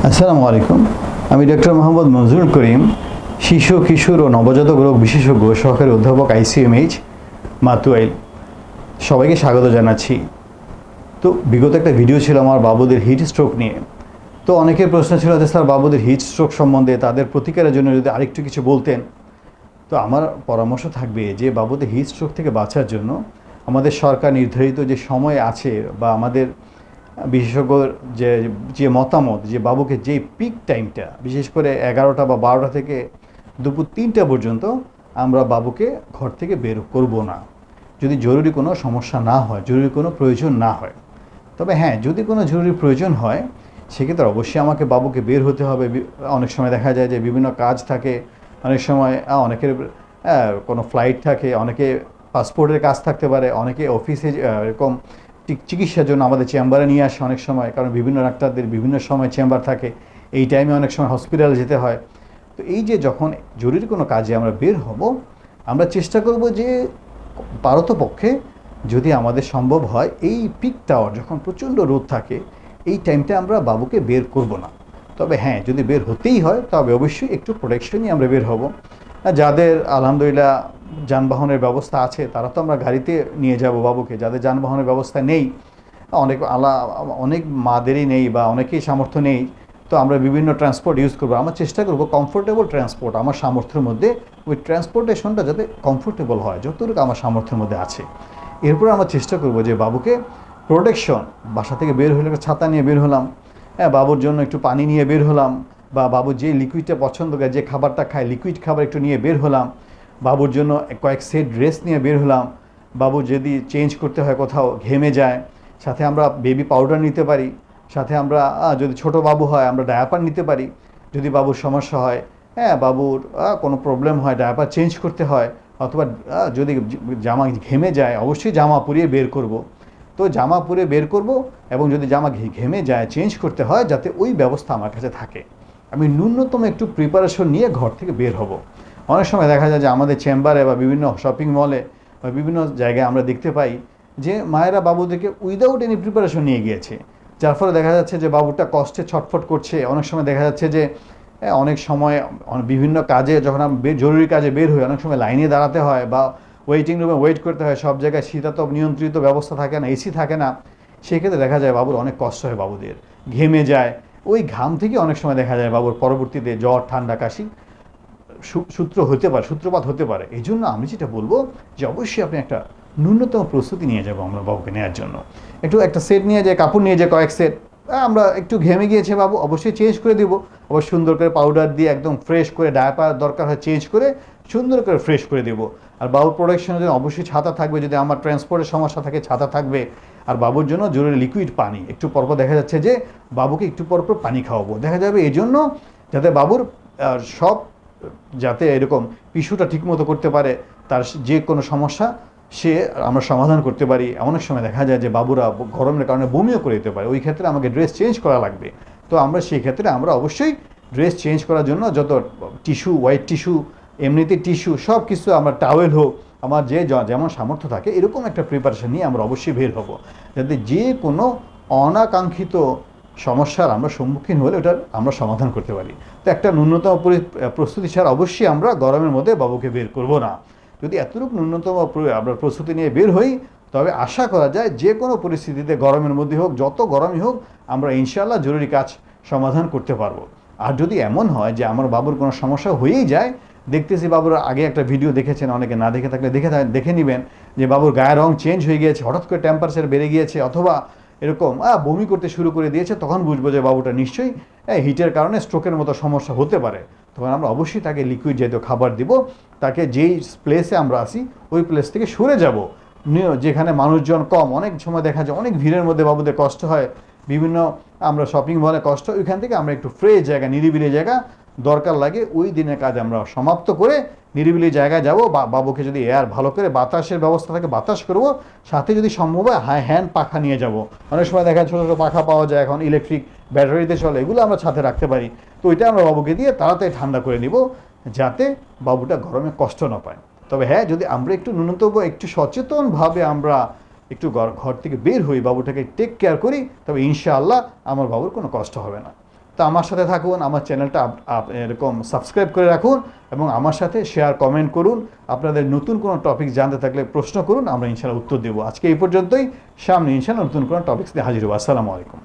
আসসালামু আলাইকুম। আমি ডক্টর মোহাম্মদ মনজুরুল করিম, শিশু কিশোর ও নবজাতক রোগ বিশেষজ্ঞ, সহকারী অধ্যাপক আইসিএমএইচ মাতুয়াইল। সবাইকে স্বাগত জানাচ্ছি। তো বিগত একটা ভিডিও ছিল আমার বাবুদের হিট স্ট্রোক নিয়ে। তো অনেকের প্রশ্ন ছিল যে স্যার, বাবুদের হিট স্ট্রোক সম্বন্ধে তাদের প্রতিকারের জন্য যদি আরেকটু কিছু বলতেন। তো আমার পরামর্শ থাকবে যে বাবুদের হিট স্ট্রোক থেকে বাঁচার জন্য আমাদের সরকার নির্ধারিত যে সময় আছে বা আমাদের বিশেষজ্ঞর যে যে মতামত, যে বাবুকে যে পিক টাইমটা, বিশেষ করে 11টা বা 12টা থেকে দুপুর 3টা পর্যন্ত আমরা বাবুকে ঘর থেকে বের করব না, যদি জরুরি কোনো সমস্যা না হয়, জরুরি কোনো প্রয়োজন না হয়। তবে হ্যাঁ, যদি কোনো জরুরি প্রয়োজন হয় সেক্ষেত্রে অবশ্যই আমাকে বাবুকে বের হতে হবে। অনেক সময় দেখা যায় যে বিভিন্ন কাজ থাকে, অনেক সময় অনেকের কোনো ফ্লাইট থাকে, অনেকে পাসপোর্টের কাজ থাকতে পারে, অনেকে অফিসে এরকম চিকিৎসার জন্য আমাদের চেম্বারে নিয়ে আসে অনেক সময়, কারণ বিভিন্ন ডাক্তারদের বিভিন্ন সময় চেম্বার থাকে, এই টাইমে অনেক সময় হসপিটালে যেতে হয়। তো এই যে যখন জরুরি কোনো কাজে আমরা বের হব, আমরা চেষ্টা করব যে পারতপক্ষে যদি আমাদের সম্ভব হয় এই পিক টাওয়ার যখন প্রচণ্ড রোদ থাকে এই টাইমটা আমরা বাবুকে বের করব না। তবে হ্যাঁ, যদি বের হতেই হয় তবে অবশ্যই একটু প্রোটেকশনই আমরা বের হব। যাদের আলহামদুলিল্লাহ যানবাহনের ব্যবস্থা আছে তারা তো আমরা গাড়িতে নিয়ে যাব বাবুকে। যাদের যানবাহনের ব্যবস্থা নেই, অনেক মাদেরই নেই বা অনেকেই সামর্থ্য নেই, তো আমরা বিভিন্ন ট্রান্সপোর্ট ইউজ করবো। আমরা চেষ্টা করবো কমফোর্টেবল ট্রান্সপোর্ট, আমার সামর্থ্যের মধ্যে ওই ট্রান্সপোর্টেশনটা যাতে কমফোর্টেবল হয় যতটুকু আমার সামর্থ্যের মধ্যে আছে। এরপর আমরা চেষ্টা করবো যে বাবুকে প্রোটেকশন, বাসা থেকে বের হলে একটা ছাতা নিয়ে বের হলাম, হ্যাঁ, বাবুর জন্য একটু পানি নিয়ে বের হলাম, বা বাবু যে লিকুইডটা পছন্দ করে, যে খাবারটা খায় লিকুইড খাবার একটু নিয়ে বের হলাম, বাবুর জন্য কয়েক সেট ড্রেস নিয়ে বের হলাম। বাবু যদি চেঞ্জ করতে হয়, কোথাও ঘেমে যায়, সাথে আমরা বেবি পাউডার নিতে পারি, সাথে আমরা যদি ছোট বাবু হয় আমরা ডায়াপার নিতে পারি। যদি বাবুর সমস্যা হয়, হ্যাঁ, বাবুর কোনো প্রবলেম হয়, ডায়াপার চেঞ্জ করতে হয়, অথবা যদি জামা ঘেমে যায় অবশ্যই জামা পরিয়ে বের করব। তো জামা পরে বের করব, এবং যদি জামা ঘেমে যায় চেঞ্জ করতে হয় যাতে ওই ব্যবস্থা আমার কাছে থাকে। আমি ন্যূনতম একটু প্রিপারেশন নিয়ে ঘর থেকে বের হব। অনেক সময় দেখা যায় যে আমাদের চেম্বারে বা বিভিন্ন শপিং মলে বা বিভিন্ন জায়গায় আমরা দেখতে পাই যে মায়েরা বাবুদেরকে উইদাউট এনি প্রিপারেশন নিয়ে গিয়েছে, যার ফলে দেখা যাচ্ছে যে বাবুটা কষ্টে ছটফট করছে। অনেক সময় দেখা যাচ্ছে যে অনেক সময় বিভিন্ন কাজে যখন আমি জরুরি কাজে বের হই, অনেক সময় লাইনে দাঁড়াতে হয় বা ওয়েটিং রুমে ওয়েট করতে হয়। সব জায়গায় শীতাতপ নিয়ন্ত্রিত ব্যবস্থা থাকে না, এসি থাকে না। সেক্ষেত্রে দেখা যায় বাবুর অনেক কষ্ট হয়, বাবুদের ঘেমে যায়। ওই ঘাম থেকে অনেক সময় দেখা যায় বাবুর পরবর্তীতে জ্বর, ঠান্ডা, কাশি সূত্রপাত হতে পারে। এই জন্য আমি যেটা বলবো যে অবশ্যই আপনি একটা ন্যূনতম প্রস্তুতি নিয়ে যাবো আমরা বাবুকে নেওয়ার জন্য। একটা সেট নিয়ে যায়, কাপড় নিয়ে যায় কয়েক সেট। আমরা একটু ঘেমে গিয়েছে বাবু, অবশ্যই চেঞ্জ করে দেবো। আবার সুন্দর করে পাউডার দিয়ে একদম ফ্রেশ করে, ডায়াপার দরকার হয় চেঞ্জ করে সুন্দর করে ফ্রেশ করে দেবো। আর বাবুর প্রোটেকশনের জন্য অবশ্যই ছাতা থাকবে, যদি আমার ট্রান্সপোর্টের সমস্যা থাকে ছাতা থাকবে। আর বাবুর জন্য জরুরি লিকুইড পানি, একটু পরপর দেখা যাচ্ছে যে বাবুকে একটু পরপর পানি খাওয়াবো, দেখা যাবে এই জন্য যাতে বাবুর সব, যাতে এরকম পিছুটা ঠিকমতো করতে পারে, তার যে কোনো সমস্যা সে আমরা সমাধান করতে পারি। অনেক সময় দেখা যায় যে বাবুরা গরমের কারণে বমিও করে দিতে পারে, ওই ক্ষেত্রে আমাকে ড্রেস চেঞ্জ করা লাগবে। তো আমরা সেই ক্ষেত্রে আমরা অবশ্যই ড্রেস চেঞ্জ করার জন্য যত টিস্যু, হোয়াইট টিস্যু, এমনিতে টিস্যু, সব কিছু, আমার টাওয়েল হোক, আমার যেমন সামর্থ্য থাকে এরকম একটা প্রিপারেশন নিয়ে আমরা অবশ্যই বের হব, যাতে যে কোনো অনাকাঙ্ক্ষিত সমস্যার আমরা সম্মুখীন হলে ওটার আমরা সমাধান করতে পারি। তো একটা ন্যূনতম প্রস্তুতি ছাড়া অবশ্যই আমরা গরমের মধ্যে বাবুকে বের করব না। যদি এতটুকু ন্যূনতম আমরা প্রস্তুতি নিয়ে বের হই, তবে আশা করা যায় যে কোনো পরিস্থিতিতে, গরমের মধ্যে হোক, যত গরমই হোক, আমরা ইনশাআল্লাহ জরুরি কাজ সমাধান করতে পারবো। আর যদি এমন হয় যে আমার বাবুর কোনো সমস্যা হয়েই যায়, দেখতেছি বাবুর আগে একটা ভিডিও দেখেছেন, অনেকে না দেখে থাকলে দেখে নেবেন যে বাবুর গায়ের রং চেঞ্জ হয়ে গিয়েছে, হঠাৎ করে টেম্পারেচার বেড়ে গিয়েছে, অথবা এরকম বমি করতে শুরু করে দিয়েছে, তখন বুঝবো যে বাবুটা নিশ্চয়ই হিটের কারণে স্ট্রোকের মতো সমস্যা হতে পারে। তখন আমরা অবশ্যই তাকে লিকুইড জাতীয় খাবার দিব, তাকে যেই প্লেসে আমরা আসি ওই প্লেস থেকে সরে যাব, যেখানে মানুষজন কম। অনেক সময় দেখা যায় অনেক ভিড়ের মধ্যে বাবুদের কষ্ট হয়, বিভিন্ন আমরা শপিং মলে কষ্ট, ওইখান থেকে আমরা একটু ফ্রেশ জায়গা, নিরিবিলি জায়গা দরকার লাগে, ওই দিনের কাজ আমরা সমাপ্ত করে নিরিবিলি জায়গায় যাব। বাবুকে যদি এয়ার ভালো করে বাতাসের ব্যবস্থা থাকে বাতাস করব, সাথে যদি সম্ভব হয় হ্যান্ড পাখা নিয়ে যাব। অনেক সময় দেখা ছোটো ছোটো পাখা পাওয়া যায় এখন, ইলেকট্রিক ব্যাটারিতে চলে, এগুলো আমরা সাথে রাখতে পারি। তো ওইটা আমরা বাবুকে দিয়ে তাড়াতাড়ি ঠান্ডা করে নিব, যাতে বাবুটা গরমে কষ্ট না পায়। তবে হ্যাঁ, যদি আমরা একটু ন্যূনতম একটু সচেতনভাবে আমরা একটু ঘর থেকে বের হই, বাবুটাকে টেক কেয়ার করি, তবে ইনশাআল্লাহ আমার বাবুর কোনো কষ্ট হবে না। তো তো আমার সাথে থাকুন, আমার চ্যানেলটা এরকম সাবস্ক্রাইব করে রাখুন এবং আমার সাথে শেয়ার কমেন্ট করুন। আপনাদের নতুন কোনো টপিক জানতে থাকলে প্রশ্ন করুন, আমরা ইনশাআল্লাহ উত্তর দেবো। আজকে এই পর্যন্তই, সামনে ইনশাআল্লাহ নতুন কোনো টপিক্স নিয়ে হাজির হবো। আসসালামু আলাইকুম।